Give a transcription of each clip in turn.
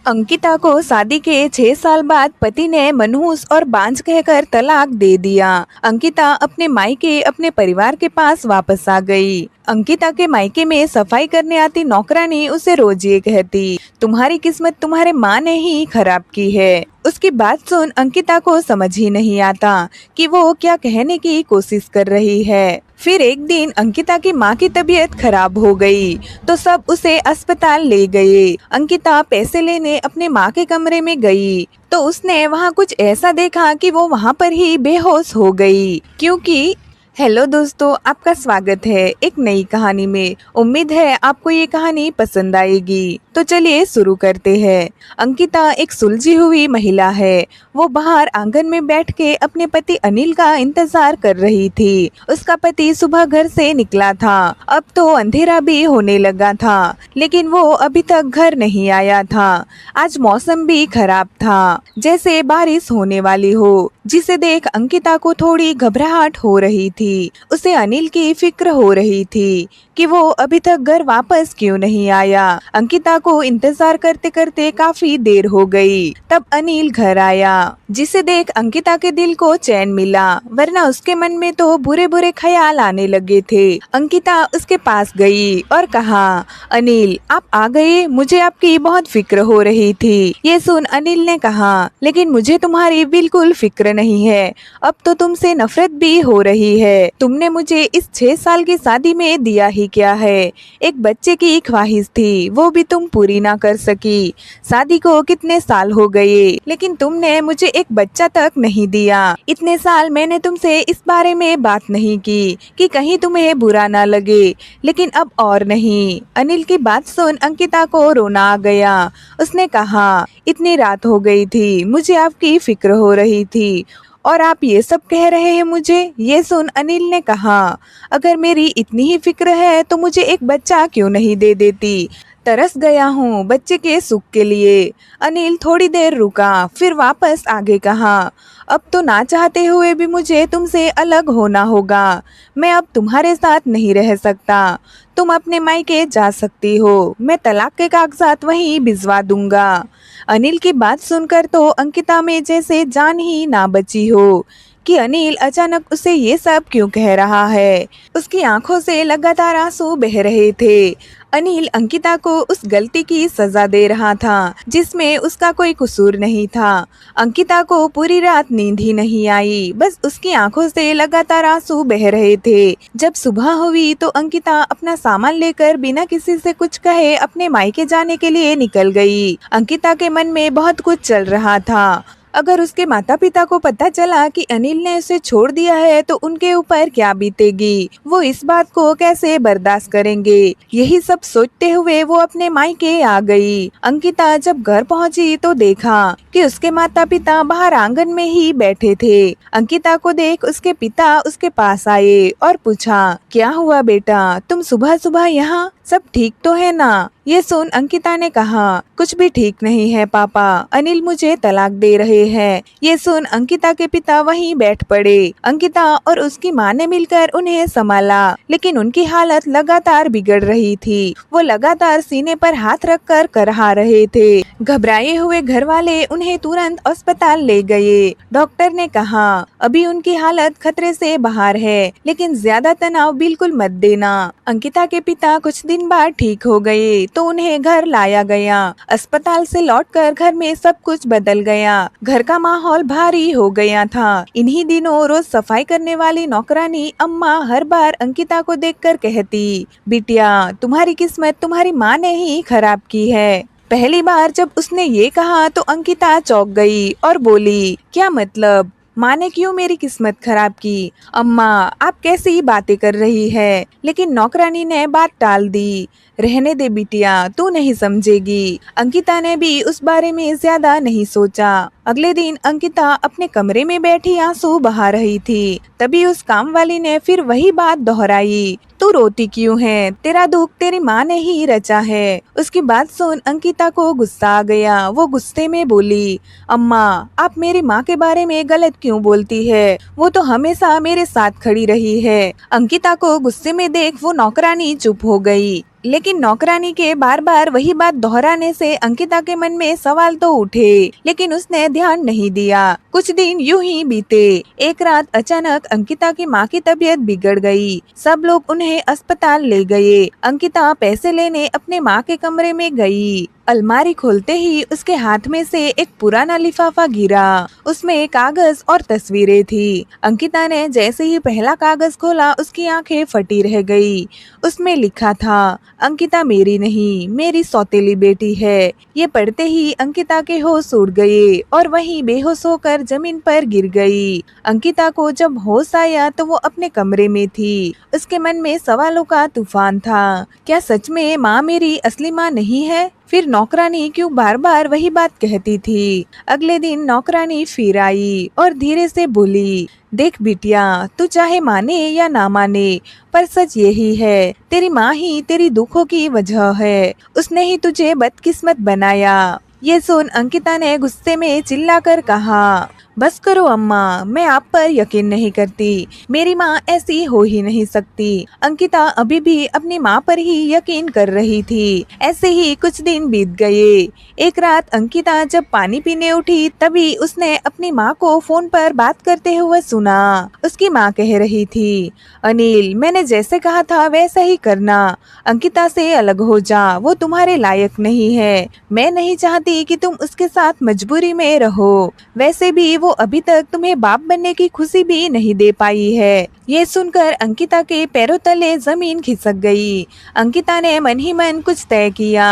अंकिता को शादी के 6 साल बाद पति ने मनहूस और बांझ कहकर तलाक दे दिया। अंकिता अपने मायके अपने परिवार के पास वापस आ गई। अंकिता के मायके में सफाई करने आती नौकरानी उसे रोज ये कहती, तुम्हारी किस्मत तुम्हारे माँ ने ही खराब की है। उसकी बात सुन अंकिता को समझ ही नहीं आता कि वो क्या कहने की कोशिश कर रही है। फिर एक दिन अंकिता की माँ की तबीयत खराब हो गई तो सब उसे अस्पताल ले गए। अंकिता पैसे लेने अपने माँ के कमरे में गई तो उसने वहाँ कुछ ऐसा देखा कि वो वहाँ पर ही बेहोश हो गई। क्योंकि हेलो दोस्तों, आपका स्वागत है एक नई कहानी में। उम्मीद है आपको ये कहानी पसंद आएगी। तो चलिए शुरू करते हैं। अंकिता एक सुलझी हुई महिला है। वो बाहर आंगन में बैठ के अपने पति अनिल का इंतजार कर रही थी। उसका पति सुबह घर से निकला था। अब तो अंधेरा भी होने लगा था, लेकिन वो अभी तक घर नहीं आया था। आज मौसम भी खराब था, जैसे बारिश होने वाली हो, जिसे देख अंकिता को थोड़ी घबराहट हो रही थी। उसे अनिल की फिक्र हो रही थी कि वो अभी तक घर वापस क्यों नहीं आया। अंकिता को इंतजार करते करते काफी देर हो गई। तब अनिल घर आया, जिसे देख अंकिता के दिल को चैन मिला, वरना उसके मन में तो बुरे बुरे ख्याल आने लगे थे। अंकिता उसके पास गई और कहा, अनिल आप आ गए, मुझे आपकी बहुत फिक्र हो रही थी। ये सुन अनिल ने कहा, लेकिन मुझे तुम्हारी बिल्कुल फिक्र नहीं है। अब तो तुमसे नफरत भी हो रही है। तुमने मुझे इस 6 साल की शादी में दिया ही क्या है। एक बच्चे की ख्वाहिश थी, वो भी तुम पूरी ना कर सकी। शादी को कितने साल हो गए, लेकिन तुमने मुझे एक बच्चा तक नहीं दिया। इतने साल मैंने तुमसे इस बारे में बात नहीं की कि कहीं तुम्हें बुरा ना लगे, लेकिन अब और नहीं। अनिल की बात सुन अंकिता को रोना आ गया। उसने कहा, इतनी रात हो गई थी, मुझे आपकी फिक्र हो रही थी और आप ये सब कह रहे हैं मुझे। ये सुन अनिल ने कहा, अगर मेरी इतनी ही फिक्र है तो मुझे एक बच्चा क्यों नहीं दे देती। तरस गया हूँ बच्चे के सुख के लिए। अनिल थोड़ी देर रुका, फिर वापस आगे कहा, अब तो ना चाहते हुए भी मुझे तुमसे अलग होना होगा। मैं अब तुम्हारे साथ नहीं रह सकता। तुम अपने मायके जा सकती हो, मैं तलाक के कागजात वहीं भिजवा दूंगा। अनिल की बात सुनकर तो अंकिता में जैसे जान ही ना बची हो कि अनिल अचानक उसे ये सब क्यों कह रहा है। उसकी आंखों से लगातार आंसू बह रहे थे। अनिल अंकिता को उस गलती की सजा दे रहा था जिसमें उसका कोई कसूर नहीं था। अंकिता को पूरी रात नींद ही नहीं आई, बस उसकी आंखों से लगातार आंसू बह रहे थे। जब सुबह हुई तो अंकिता अपना सामान लेकर बिना किसी से कुछ कहे अपने मायके जाने के लिए निकल गई। अंकिता के मन में बहुत कुछ चल रहा था। अगर उसके माता पिता को पता चला कि अनिल ने उसे छोड़ दिया है तो उनके ऊपर क्या बीतेगी, वो इस बात को कैसे बर्दाश्त करेंगे। यही सब सोचते हुए वो अपने मायके आ गई। अंकिता जब घर पहुंची तो देखा कि उसके माता पिता बाहर आंगन में ही बैठे थे। अंकिता को देख उसके पिता उसके पास आए और पूछा, क्या हुआ बेटा, तुम सुबह सुबह यहाँ, सब ठीक तो है ना। ये सुन अंकिता ने कहा, कुछ भी ठीक नहीं है पापा, अनिल मुझे तलाक दे रहे हैं। ये सुन अंकिता के पिता वहीं बैठ पड़े। अंकिता और उसकी माँ ने मिलकर उन्हें संभाला, लेकिन उनकी हालत लगातार बिगड़ रही थी। वो लगातार सीने पर हाथ रखकर करहा रहे थे। घबराए हुए घर वाले उन्हें तुरंत अस्पताल ले गए। डॉक्टर ने कहा, अभी उनकी हालत खतरे से बाहर है, लेकिन ज्यादा तनाव बिल्कुल मत देना। अंकिता के पिता कुछ दिन बाद ठीक हो गए तो उन्हें घर लाया गया। अस्पताल से लौटकर घर में सब कुछ बदल गया। घर का माहौल भारी हो गया था। इन्हीं दिनों रोज सफाई करने वाली नौकरानी अम्मा हर बार अंकिता को देखकर कहती, बिटिया तुम्हारी किस्मत तुम्हारी माँ ने ही खराब की है। पहली बार जब उसने ये कहा तो अंकिता चौंक गई और बोली, क्या मतलब, माँ ने क्यों मेरी किस्मत खराब की। अम्मा आप कैसी बातें कर रही है। लेकिन नौकरानी ने बात टाल दी, रहने दे बिटिया, तू नहीं समझेगी। अंकिता ने भी उस बारे में ज्यादा नहीं सोचा। अगले दिन अंकिता अपने कमरे में बैठी आंसू बहा रही थी। तभी उस काम वाली ने फिर वही बात दोहराई, तू रोती क्यों है, तेरा दुख तेरी माँ ने ही रचा है। उसकी बात सुन अंकिता को गुस्सा आ गया। वो गुस्से में बोली, अम्मा आप मेरी माँ के बारे में गलत क्यों बोलती है, वो तो हमेशा मेरे साथ खड़ी रही है। अंकिता को गुस्से में देख वो नौकरानी चुप हो गई। लेकिन नौकरानी के बार बार वही बात दोहराने से अंकिता के मन में सवाल तो उठे, लेकिन उसने ध्यान नहीं दिया। कुछ दिन यूं ही बीते। एक रात अचानक अंकिता की माँ की तबीयत बिगड़ गई। सब लोग उन्हें अस्पताल ले गए। अंकिता पैसे लेने अपने माँ के कमरे में गई। अलमारी खोलते ही उसके हाथ में से एक पुराना लिफाफा गिरा। उसमें कागज और तस्वीरें थी। अंकिता ने जैसे ही पहला कागज खोला, उसकी आंखें फटी रह गई। उसमें लिखा था, अंकिता मेरी नहीं, मेरी सौतेली बेटी है। ये पढ़ते ही अंकिता के होश उड़ गए और वहीं बेहोश होकर जमीन पर गिर गई। अंकिता को जब होश आया तो वो अपने कमरे में थी। उसके मन में सवालों का तूफान था। क्या सच में माँ मेरी असली माँ नहीं है? फिर नौकरानी क्यों बार बार वही बात कहती थी? अगले दिन नौकरानी फिर आई और धीरे से बोली, देख बिटिया, तू चाहे माने या ना माने, पर सच यही है, तेरी माँ ही तेरी दुखों की वजह है। उसने ही तुझे बदकिस्मत बनाया। ये सुन अंकिता ने गुस्से में चिल्लाकर कहा, बस करो अम्मा, मैं आप पर यकीन नहीं करती। मेरी माँ ऐसी हो ही नहीं सकती। अंकिता अभी भी अपनी माँ पर ही यकीन कर रही थी। ऐसे ही कुछ दिन बीत गए। एक रात अंकिता जब पानी पीने उठी, तभी उसने अपनी माँ को फोन पर बात करते हुए सुना। उसकी माँ कह रही थी, अनिल, मैंने जैसे कहा था वैसा ही करना। अंकिता से अलग हो जा, वो तुम्हारे लायक नहीं है। मैं नहीं चाहती कि तुम उसके साथ मजबूरी में रहो। वैसे भी वो अभी तक तुम्हें बाप बनने की खुशी भी नहीं दे पाई है। ये सुनकर अंकिता के पैरों तले जमीन खिसक गई। अंकिता ने मन ही मन कुछ तय किया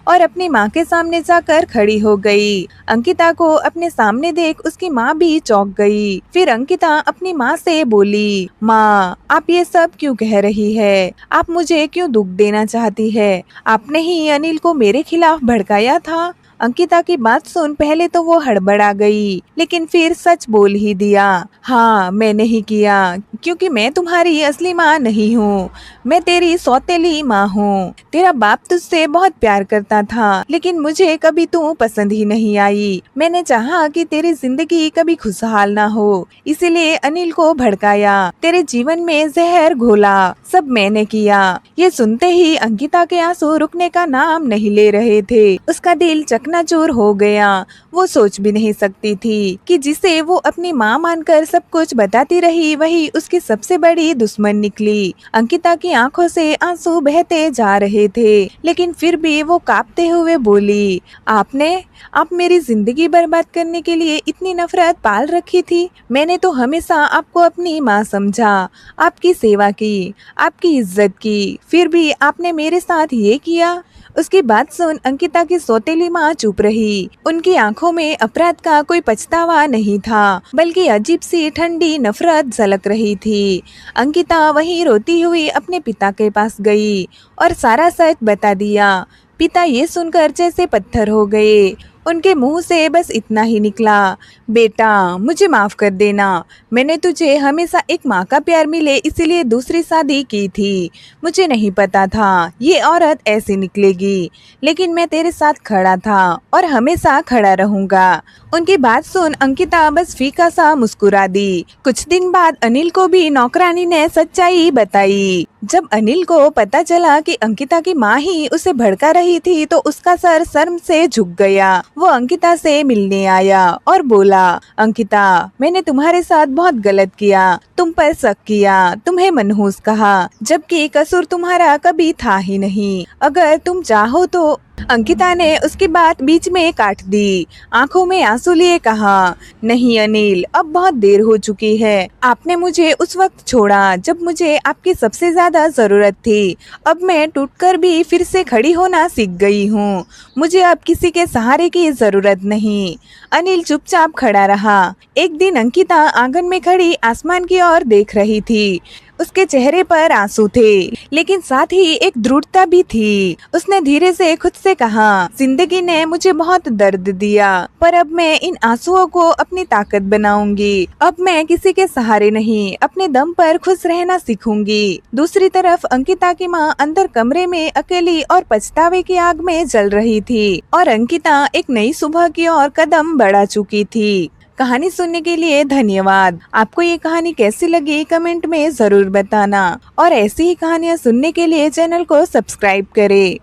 और अपनी माँ के सामने जाकर खड़ी हो गई। अंकिता को अपने सामने देख उसकी माँ भी चौंक गई। फिर अंकिता अपनी माँ से बोली, माँ, आप ये सब क्यों कह रही है? आप मुझे क्यों दुख देना चाहती है? आपने ही अनिल को मेरे खिलाफ भड़काया था। अंकिता की बात सुन पहले तो वो हड़बड़ा गई, लेकिन फिर सच बोल ही दिया, हाँ, मैंने ही किया, क्योंकि मैं तुम्हारी असली माँ नहीं हूँ। मैं तेरी सौतेली माँ हूँ। तेरा बाप तुझसे बहुत प्यार करता था, लेकिन मुझे कभी तू पसंद ही नहीं आई। मैंने चाहा कि तेरी जिंदगी कभी खुशहाल ना हो, इसीलिए अनिल को भड़काया, तेरे जीवन में जहर घोला। सब मैंने किया। ये सुनते ही अंकिता के आंसू रुकने का नाम नहीं ले रहे थे। उसका दिल चकनाचूर हो गया। वो सोच भी नहीं सकती थी कि जिसे वो अपनी माँ मानकर सब कुछ बताती रही, वही उसकी सबसे बड़ी दुश्मन निकली। अंकिता की आंखों से आंसू बहते जा रहे थे, लेकिन फिर भी वो कांपते हुए बोली, आप मेरी जिंदगी बर्बाद करने के लिए इतनी नफरत पाल रखी थी। मैंने तो हमेशा आपको अपनी माँ समझा, आपकी सेवा की, आपकी इज्जत की, फिर भी आपने मेरे साथ ये किया। उसकी बात सुन अंकिता की सौतेली माँ चुप रही। उनकी आंखों में अपराध का कोई पछतावा नहीं था, बल्कि अजीब सी ठंडी नफरत झलक रही थी। अंकिता वहीं रोती हुई अपने पिता के पास गई और सारा सच बता दिया। पिता ये सुनकर जैसे पत्थर हो गए। उनके मुंह से बस इतना ही निकला, बेटा, मुझे माफ कर देना। मैंने तुझे हमेशा एक माँ का प्यार मिले इसीलिए दूसरी शादी की थी। मुझे नहीं पता था ये औरत ऐसी निकलेगी, लेकिन मैं तेरे साथ खड़ा था और हमेशा खड़ा रहूंगा। उनकी बात सुन अंकिता बस फीका सा मुस्कुरा दी। कुछ दिन बाद अनिल को भी नौकरानी ने सच्चाई बताई। जब अनिल को पता चला कि अंकिता की माँ ही उसे भड़का रही थी, तो उसका सर शर्म से झुक गया। वो अंकिता से मिलने आया और बोला, अंकिता, मैंने तुम्हारे साथ बहुत गलत किया, तुम पर शक किया, तुम्हें मनहूस कहा, जबकि कसूर तुम्हारा कभी था ही नहीं। अगर तुम चाहो तो। अंकिता ने उसकी बात बीच में काट दी। आंखों में आंसू लिए कहा, नहीं अनिल, अब बहुत देर हो चुकी है। आपने मुझे उस वक्त छोड़ा जब मुझे आपकी सबसे ज्यादा जरूरत थी। अब मैं टूटकर भी फिर से खड़ी होना सीख गई हूँ। मुझे अब किसी के सहारे की जरूरत नहीं। अनिल चुपचाप खड़ा रहा। एक दिन अंकिता आंगन में खड़ी आसमान की ओर देख रही थी। उसके चेहरे पर आंसू थे, लेकिन साथ ही एक दृढ़ता भी थी। उसने धीरे से खुद से कहा, जिंदगी ने मुझे बहुत दर्द दिया, पर अब मैं इन आंसुओं को अपनी ताकत बनाऊंगी। अब मैं किसी के सहारे नहीं, अपने दम पर खुश रहना सीखूंगी। दूसरी तरफ अंकिता की माँ अंदर कमरे में अकेली और पछतावे की आग में जल रही थी और अंकिता एक नई सुबह की ओर कदम बढ़ा चुकी थी। कहानी सुनने के लिए धन्यवाद। आपको ये कहानी कैसी लगी कमेंट में जरूर बताना और ऐसी ही कहानियाँ सुनने के लिए चैनल को सब्सक्राइब करें।